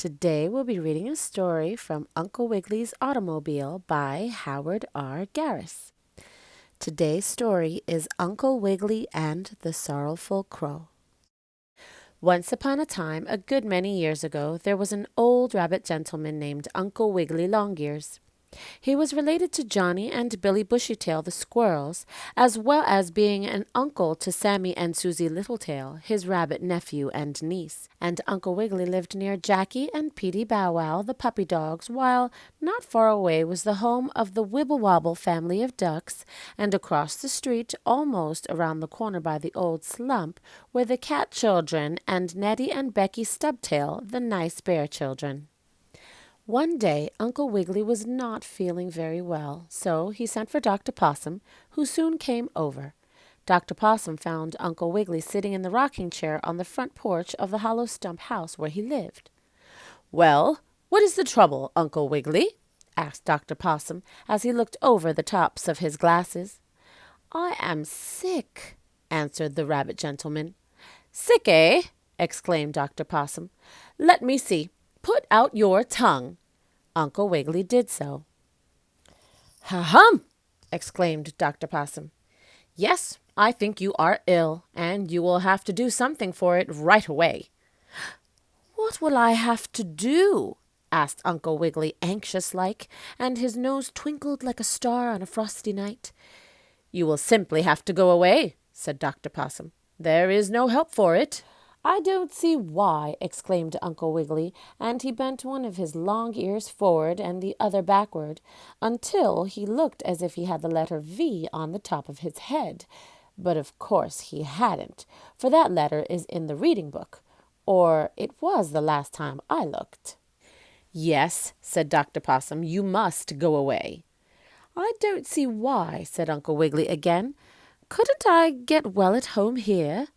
Today we'll be reading a story from Uncle Wiggily's Automobile by Howard R. Garris. Today's story is Uncle Wiggily and the Sorrowful Crow. Once upon a time, a good many years ago, there was an old rabbit gentleman named Uncle Wiggily Longears. He was related to Johnny and Billy Bushytail the squirrels, as well as being an uncle to Sammy and Susie Littletail, his rabbit nephew and niece. And Uncle Wiggily lived near Jackie and Petey Bow Wow, the puppy dogs, while not far away was the home of the Wibble Wobble family of ducks, and across the street, almost around the corner by the old slump, were the cat children and Nettie and Becky Stubtail, the nice bear children. One day Uncle Wiggily was not feeling very well, so he sent for Dr. Possum, who soon came over. Dr. Possum found Uncle Wiggily sitting in the rocking chair on the front porch of the hollow stump house where he lived. "Well, what is the trouble, Uncle Wiggily?" asked Dr. Possum as he looked over the tops of his glasses. "I am sick," answered the rabbit gentleman. "Sick, eh?" exclaimed Dr. Possum. "Let me see. Put out your tongue." Uncle Wiggily did so. "Ha-hum!" exclaimed Dr. Possum. "Yes, I think you are ill, and you will have to do something for it right away." "What will I have to do?" asked Uncle Wiggily anxious-like, and his nose twinkled like a star on a frosty night. "You will simply have to go away," said Dr. Possum. "There is no help for it." "I don't see why," exclaimed Uncle Wiggily, and he bent one of his long ears forward and the other backward, until he looked as if he had the letter V on the top of his head. But of course he hadn't, for that letter is in the reading book, or it was the last time I looked. "Yes," said Dr. Possum, "you must go away." "I don't see why," said Uncle Wiggily again. "Couldn't I get well at home here?"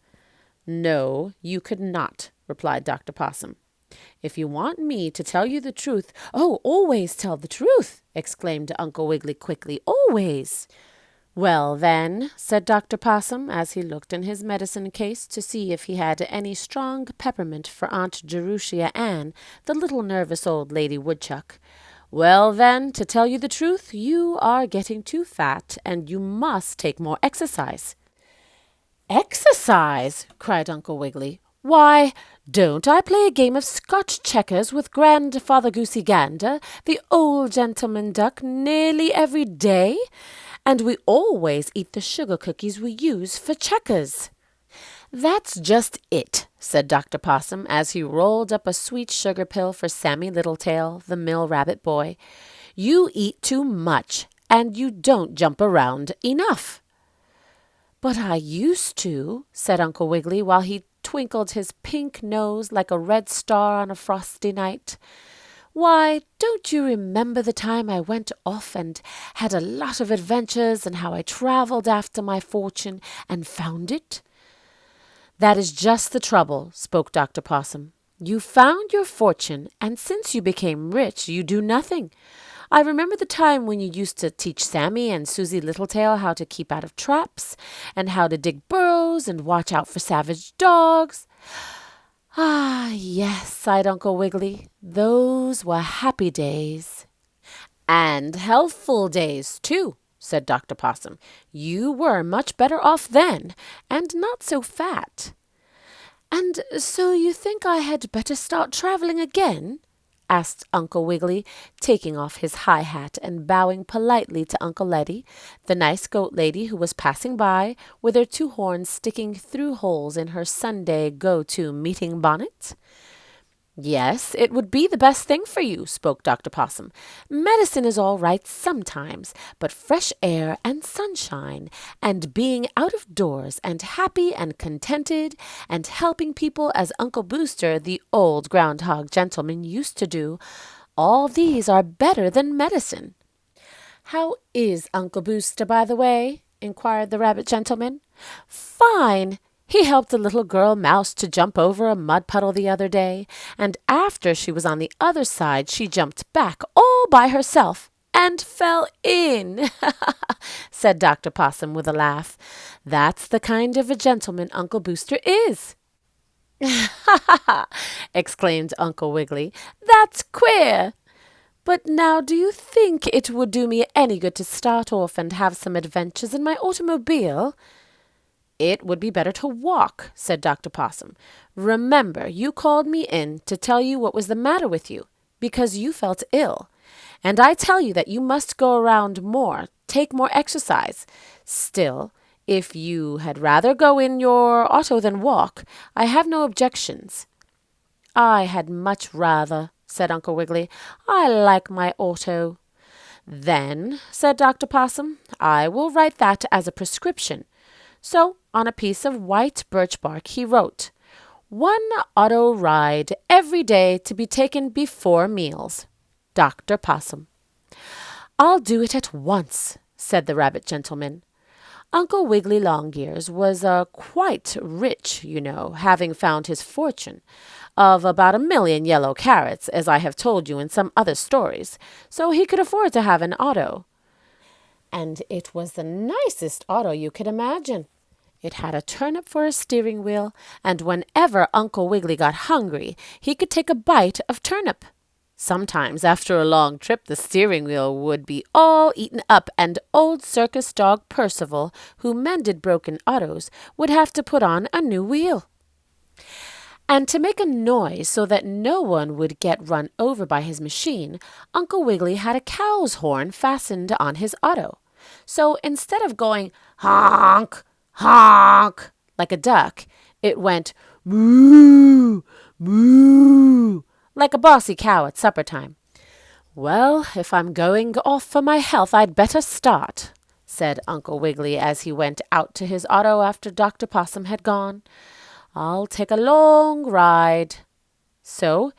"No, you could not," replied Dr. Possum. "If you want me to tell you the truth—" "Oh, always tell the truth!" exclaimed Uncle Wiggily quickly. "Always!" "Well, then," said Dr. Possum, as he looked in his medicine case to see if he had any strong peppermint for Aunt Jerusha Ann, the little nervous old lady woodchuck. "Well, then, to tell you the truth, you are getting too fat, and you must take more exercise." "Exercise!" cried Uncle Wiggily. "Why, don't I play a game of Scotch checkers with Grandfather Goosey Gander, the old gentleman duck, nearly every day? And we always eat the sugar cookies we use for checkers." "That's just it," said Dr. Possum, as he rolled up a sweet sugar pill for Sammy Littletail, the mill rabbit boy. "You eat too much, and you don't jump around enough." "But I used to," said Uncle Wiggily, while he twinkled his pink nose like a red star on a frosty night. "Why, don't you remember the time I went off and had a lot of adventures, and how I traveled after my fortune and found it?" "That is just the trouble," spoke Dr. Possum. "You found your fortune, and since you became rich, you do nothing. I remember the time when you used to teach Sammy and Susie Littletail how to keep out of traps, and how to dig burrows and watch out for savage dogs." "Ah, yes," sighed Uncle Wiggily. "Those were happy days." "And healthful days, too," said Dr. Possum. "You were much better off then, and not so fat." "And so you think I had better start traveling again?" asked Uncle Wiggily, taking off his high hat and bowing politely to Uncle Eddie, the nice goat lady who was passing by with her two horns sticking through holes in her Sunday go-to meeting bonnet. "Yes, it would be the best thing for you," spoke Dr. Possum. "Medicine is all right sometimes, but fresh air and sunshine, and being out of doors, and happy and contented, and helping people as Uncle Booster, the old groundhog gentleman, used to do, all these are better than medicine." "How is Uncle Booster, by the way?" inquired the rabbit gentleman. "Fine! He helped a little girl mouse to jump over a mud puddle the other day, and after she was on the other side, she jumped back all by herself and fell in," said Dr. Possum with a laugh. "That's the kind of a gentleman Uncle Booster is." "Ha ha ha!" exclaimed Uncle Wiggily. "That's queer! But now do you think it would do me any good to start off and have some adventures in my automobile?" "It would be better to walk," said Dr. Possum. "Remember, you called me in to tell you what was the matter with you, because you felt ill. And I tell you that you must go around more, take more exercise. Still, if you had rather go in your auto than walk, I have no objections." "I had much rather," said Uncle Wiggily. "I like my auto." "Then," said Dr. Possum, "I will write that as a prescription." So on a piece of white birch bark he wrote, "One auto ride every day to be taken before meals. Dr. Possum." "I'll do it at once," said the rabbit gentleman. Uncle Wiggily Longears was quite rich, you know, having found his fortune of about 1,000,000 yellow carrots, as I have told you in some other stories, so he could afford to have an auto. And it was the nicest auto you could imagine. It had a turnip for a steering wheel, and whenever Uncle Wiggily got hungry, he could take a bite of turnip. Sometimes, after a long trip, the steering wheel would be all eaten up, and old circus dog Percival, who mended broken autos, would have to put on a new wheel. And to make a noise so that no one would get run over by his machine, Uncle Wiggily had a cow's horn fastened on his auto. So instead of going honk, honk, like a duck, it went moo, moo, like a bossy cow at supper time. "Well, if I'm going off for my health, I'd better start," said Uncle Wiggily as he went out to his auto after Dr. Possum had gone. "I'll take a long ride." So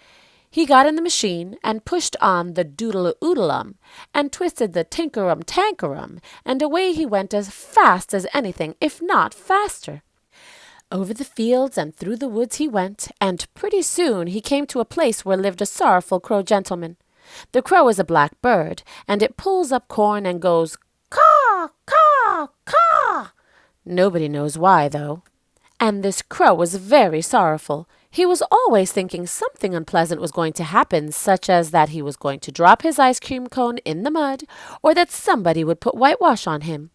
he got in the machine and pushed on the doodle-oodle-um and twisted the tinkerum-tankerum, and away he went as fast as anything, if not faster. Over the fields and through the woods he went, and pretty soon he came to a place where lived a sorrowful crow gentleman. The crow is a black bird, and it pulls up corn and goes caw, caw, caw. Nobody knows why, though. And this crow was very sorrowful. He was always thinking something unpleasant was going to happen, such as that he was going to drop his ice cream cone in the mud, or that somebody would put whitewash on him.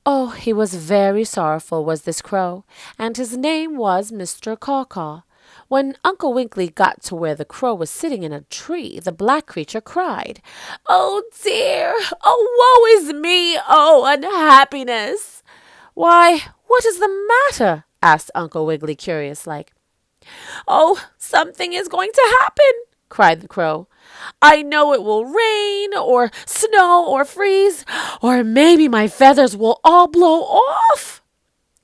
Oh, he was very sorrowful, was this crow, and his name was Mr. Caw-Caw. When Uncle Wiggily got to where the crow was sitting in a tree, the black creature cried, "Oh dear! Oh, woe is me! Oh, unhappiness!" "Why, what is the matter?" asked Uncle Wiggily, curious-like. "Oh, something is going to happen!" cried the crow. "I know it will rain, or snow, or freeze, or maybe my feathers will all blow off."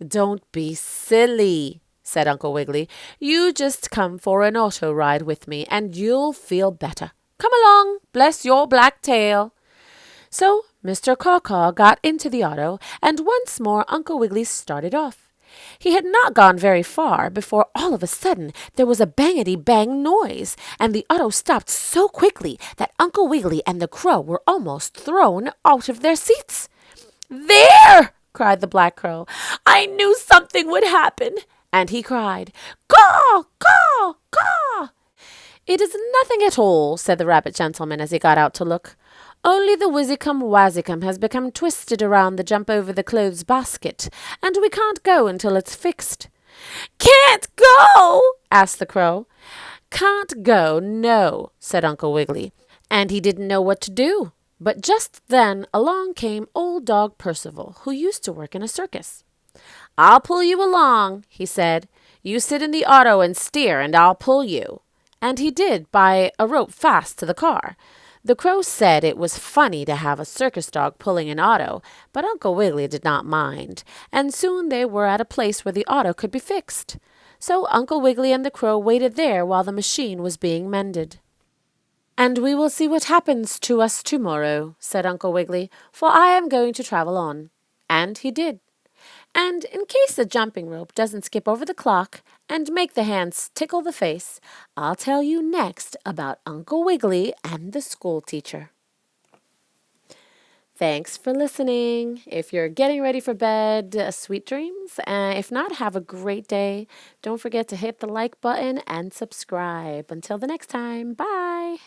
"Don't be silly," said Uncle Wiggily. "You just come for an auto ride with me, and you'll feel better. Come along, bless your black tail." So Mr. Caw-Caw got into the auto, and once more Uncle Wiggily started off. He had not gone very far before all of a sudden there was a bangety-bang noise, and the auto stopped so quickly that Uncle Wiggily and the crow were almost thrown out of their seats. "There!" cried the black crow. "I knew something would happen." And he cried, "Caw, caw, caw." "It is nothing at all," said the rabbit gentleman as he got out to look. "Only the whizzicum-wazzicum has become twisted around the jump-over-the-clothes basket, and we can't go until it's fixed." "Can't go?" asked the crow. "Can't go, no," said Uncle Wiggily, and he didn't know what to do. But just then along came old dog Percival, who used to work in a circus. "I'll pull you along," he said. "You sit in the auto and steer, and I'll pull you." And he did, by a rope fast to the car. The crow said it was funny to have a circus dog pulling an auto, but Uncle Wiggily did not mind, and soon they were at a place where the auto could be fixed. So Uncle Wiggily and the crow waited there while the machine was being mended. "And we will see what happens to us tomorrow," said Uncle Wiggily, "for I am going to travel on." And he did. And in case the jumping rope doesn't skip over the clock and make the hands tickle the face, I'll tell you next about Uncle Wiggily and the school teacher. Thanks for listening. If you're getting ready for bed, sweet dreams. If not, have a great day. Don't forget to hit the like button and subscribe. Until the next time, bye.